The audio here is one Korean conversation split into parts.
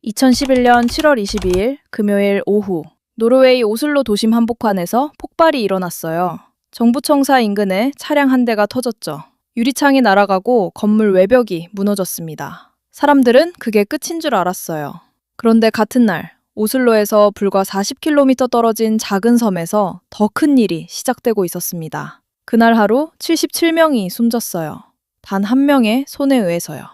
2011년 7월 22일 금요일 오후 노르웨이 오슬로 도심 한복판에서 폭발이 일어났어요. 정부청사 인근에 차량 한 대가 터졌죠. 유리창이 날아가고 건물 외벽이 무너졌습니다. 사람들은 그게 끝인 줄 알았어요. 그런데 같은 날 오슬로에서 불과 40km 떨어진 작은 섬에서 더 큰 일이 시작되고 있었습니다. 그날 하루 77명이 숨졌어요. 단 한 명의 손에 의해서요.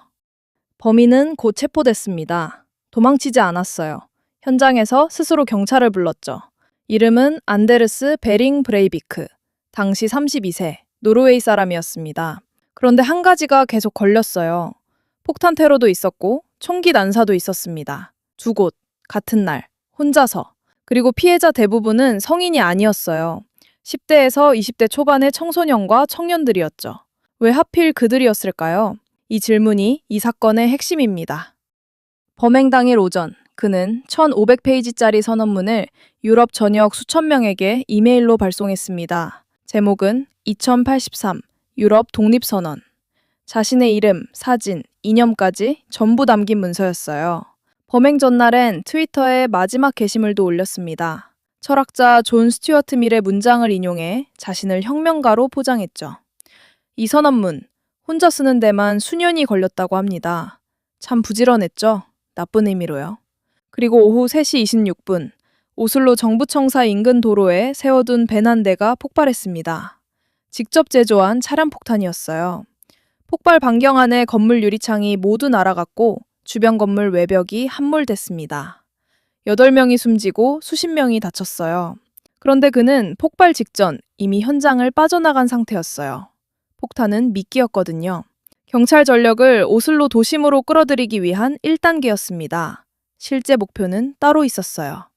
범인은 곧 체포됐습니다. 도망치지 않았어요. 현장에서 스스로 경찰을 불렀죠. 이름은 안데르스 베링 브레이비크. 당시 32세, 노르웨이 사람이었습니다. 그런데 한 가지가 계속 걸렸어요. 폭탄 테러도 있었고 총기 난사도 있었습니다. 두 곳, 같은 날, 혼자서. 그리고 피해자 대부분은 성인이 아니었어요. 10대에서 20대 초반의 청소년과 청년들이었죠. 왜 하필 그들이었을까요? 이 질문이 이 사건의 핵심입니다. 범행 당일 오전, 그는 1500페이지짜리 선언문을 유럽 전역 수천 명에게 이메일로 발송했습니다. 제목은 2083 유럽 독립선언. 자신의 이름, 사진, 이념까지 전부 담긴 문서였어요. 범행 전날엔 트위터에 마지막 게시물도 올렸습니다. 철학자 존 스튜어트 밀의 문장을 인용해 자신을 혁명가로 포장했죠. 이 선언문, 혼자 쓰는 데만 수년이 걸렸다고 합니다. 참 부지런했죠? 나쁜 의미로요. 그리고 오후 3시 26분, 오슬로 정부청사 인근 도로에 세워둔 밴 한 대가 폭발했습니다. 직접 제조한 차량 폭탄이었어요. 폭발 반경 안에 건물 유리창이 모두 날아갔고 주변 건물 외벽이 함몰됐습니다. 8명이 숨지고 수십 명이 다쳤어요. 그런데 그는 폭발 직전 이미 현장을 빠져나간 상태였어요. 폭탄은 미끼였거든요. 경찰 전력을 오슬로 도심으로 끌어들이기 위한 1단계였습니다. 실제 목표는 따로 있었어요.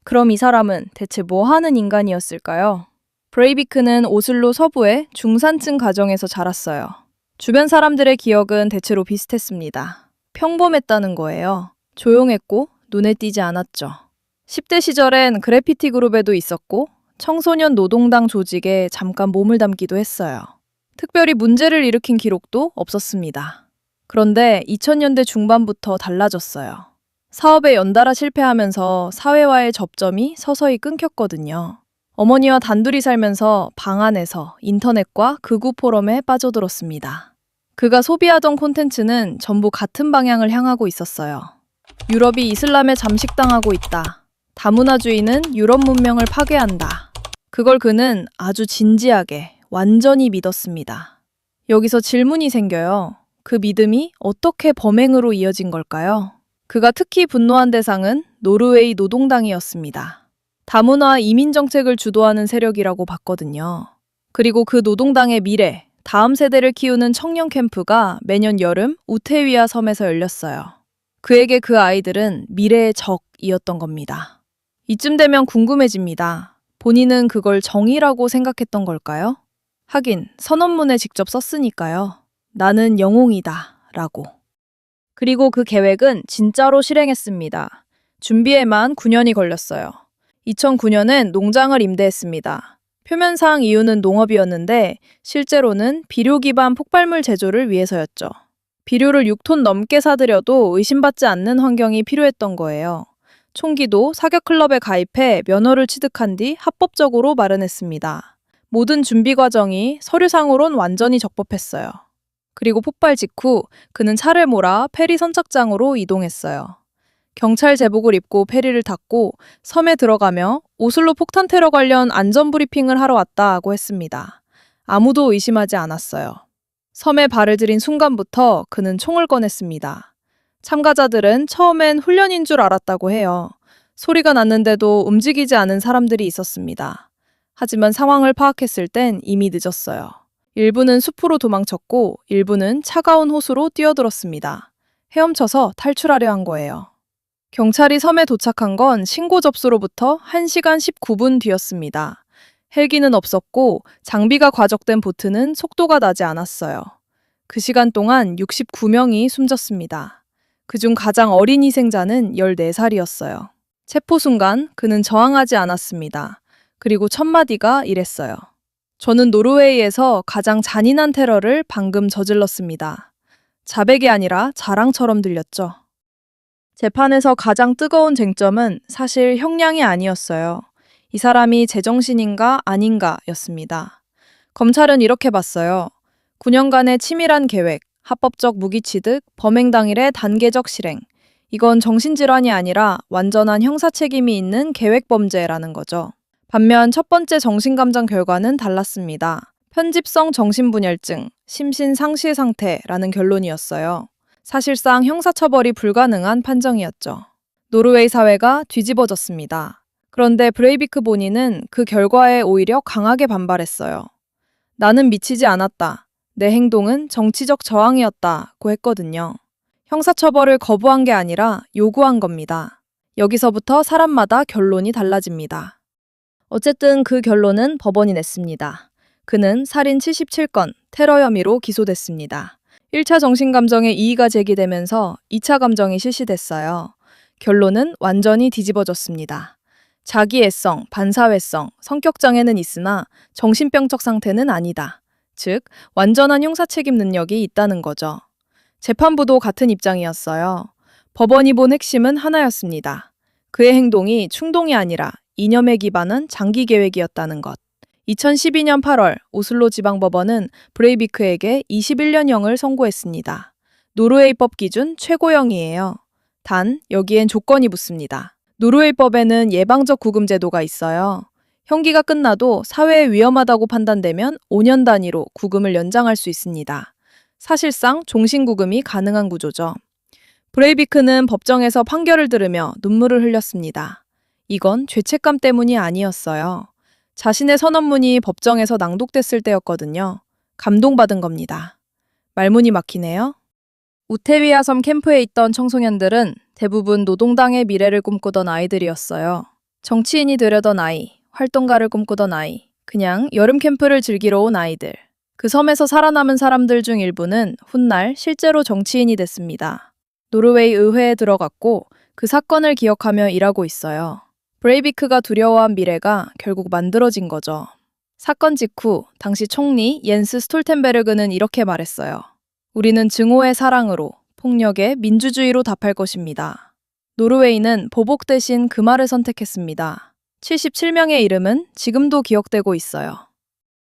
그럼 이 사람은 대체 뭐 하는 인간이었을까요? 브레이비크는 오슬로 서부의 중산층 가정에서 자랐어요. 주변 사람들의 기억은 대체로 비슷했습니다. 평범했다는 거예요. 조용했고 눈에 띄지 않았죠. 10대 시절엔 그래피티 그룹에도 있었고 청소년 노동당 조직에 잠깐 몸을 담기도 했어요. 특별히 문제를 일으킨 기록도 없었습니다. 그런데 2000년대 중반부터 달라졌어요. 사업에 연달아 실패하면서 사회와의 접점이 서서히 끊겼거든요. 어머니와 단둘이 살면서 방 안에서 인터넷과 극우 포럼에 빠져들었습니다. 그가 소비하던 콘텐츠는 전부 같은 방향을 향하고 있었어요. 유럽이 이슬람에 잠식당하고 있다. 다문화주의는 유럽 문명을 파괴한다. 그걸 그는 아주 진지하게 완전히 믿었습니다. 여기서 질문이 생겨요. 그 믿음이 어떻게 범행으로 이어진 걸까요? 그가 특히 분노한 대상은 노르웨이 노동당이었습니다. 다문화 이민 정책을 주도하는 세력이라고 봤거든요. 그리고 그 노동당의 미래, 다음 세대를 키우는 청년 캠프가 매년 여름 우테위아 섬에서 열렸어요. 그에게 그 아이들은 미래의 적이었던 겁니다. 이쯤 되면 궁금해집니다. 본인은 그걸 정의라고 생각했던 걸까요? 하긴 선언문에 직접 썼으니까요. 나는 영웅이다 라고. 그리고 그 계획은 진짜로 실행했습니다. 준비에만 9년이 걸렸어요. 2009년엔 농장을 임대했습니다. 표면상 이유는 농업이었는데 실제로는 비료 기반 폭발물 제조를 위해서였죠. 비료를 6톤 넘게 사들여도 의심받지 않는 환경이 필요했던 거예요. 총기도 사격클럽에 가입해 면허를 취득한 뒤 합법적으로 마련했습니다. 모든 준비 과정이 서류상으론 완전히 적법했어요. 그리고 폭발 직후 그는 차를 몰아 페리 선착장으로 이동했어요. 경찰 제복을 입고 페리를 탔고 섬에 들어가며 오슬로 폭탄 테러 관련 안전 브리핑을 하러 왔다고 했습니다. 아무도 의심하지 않았어요. 섬에 발을 들인 순간부터 그는 총을 꺼냈습니다. 참가자들은 처음엔 훈련인 줄 알았다고 해요. 소리가 났는데도 움직이지 않은 사람들이 있었습니다. 하지만 상황을 파악했을 땐 이미 늦었어요. 일부는 숲으로 도망쳤고 일부는 차가운 호수로 뛰어들었습니다. 헤엄쳐서 탈출하려 한 거예요. 경찰이 섬에 도착한 건 신고 접수로부터 1시간 19분 뒤였습니다. 헬기는 없었고 장비가 과적된 보트는 속도가 나지 않았어요. 그 시간 동안 69명이 숨졌습니다. 그중 가장 어린 희생자는 14살이었어요. 체포 순간 그는 저항하지 않았습니다. 그리고 첫 마디가 이랬어요. 저는 노르웨이에서 가장 잔인한 테러를 방금 저질렀습니다. 자백이 아니라 자랑처럼 들렸죠. 재판에서 가장 뜨거운 쟁점은 사실 형량이 아니었어요. 이 사람이 제정신인가 아닌가였습니다. 검찰은 이렇게 봤어요. 9년간의 치밀한 계획, 합법적 무기 취득, 범행 당일의 단계적 실행. 이건 정신질환이 아니라 완전한 형사 책임이 있는 계획범죄라는 거죠. 반면 첫 번째 정신감정 결과는 달랐습니다. 편집성 정신분열증, 심신상실 상태라는 결론이었어요. 사실상 형사처벌이 불가능한 판정이었죠. 노르웨이 사회가 뒤집어졌습니다. 그런데 브레이비크 본인은 그 결과에 오히려 강하게 반발했어요. 나는 미치지 않았다. 내 행동은 정치적 저항이었다고 했거든요. 형사처벌을 거부한 게 아니라 요구한 겁니다. 여기서부터 사람마다 결론이 달라집니다. 어쨌든 그 결론은 법원이 냈습니다. 그는 살인 77건, 테러 혐의로 기소됐습니다. 1차 정신감정의 이의가 제기되면서 2차 감정이 실시됐어요. 결론은 완전히 뒤집어졌습니다. 자기애성, 반사회성, 성격장애는 있으나 정신병적 상태는 아니다. 즉, 완전한 형사책임 능력이 있다는 거죠. 재판부도 같은 입장이었어요. 법원이 본 핵심은 하나였습니다. 그의 행동이 충동이 아니라 이념에 기반한 장기 계획이었다는 것. 2012년 8월 오슬로 지방법원은 브레이비크에게 21년형을 선고했습니다. 노르웨이법 기준 최고형이에요. 단, 여기엔 조건이 붙습니다. 노르웨이법에는 예방적 구금 제도가 있어요. 형기가 끝나도 사회에 위험하다고 판단되면 5년 단위로 구금을 연장할 수 있습니다. 사실상 종신구금이 가능한 구조죠. 브레이비크는 법정에서 판결을 들으며 눈물을 흘렸습니다. 이건 죄책감 때문이 아니었어요. 자신의 선언문이 법정에서 낭독됐을 때였거든요. 감동받은 겁니다. 말문이 막히네요. 우테비아 섬 캠프에 있던 청소년들은 대부분 노동당의 미래를 꿈꾸던 아이들이었어요. 정치인이 되려던 아이, 활동가를 꿈꾸던 아이, 그냥 여름 캠프를 즐기러 온 아이들. 그 섬에서 살아남은 사람들 중 일부는 훗날 실제로 정치인이 됐습니다. 노르웨이 의회에 들어갔고 그 사건을 기억하며 일하고 있어요. 브레이비크가 두려워한 미래가 결국 만들어진 거죠. 사건 직후 당시 총리 옌스 스톨텐베르그는 이렇게 말했어요. 우리는 증오의 사랑으로, 폭력의 민주주의로 답할 것입니다. 노르웨이는 보복 대신 그 말을 선택했습니다. 77명의 이름은 지금도 기억되고 있어요.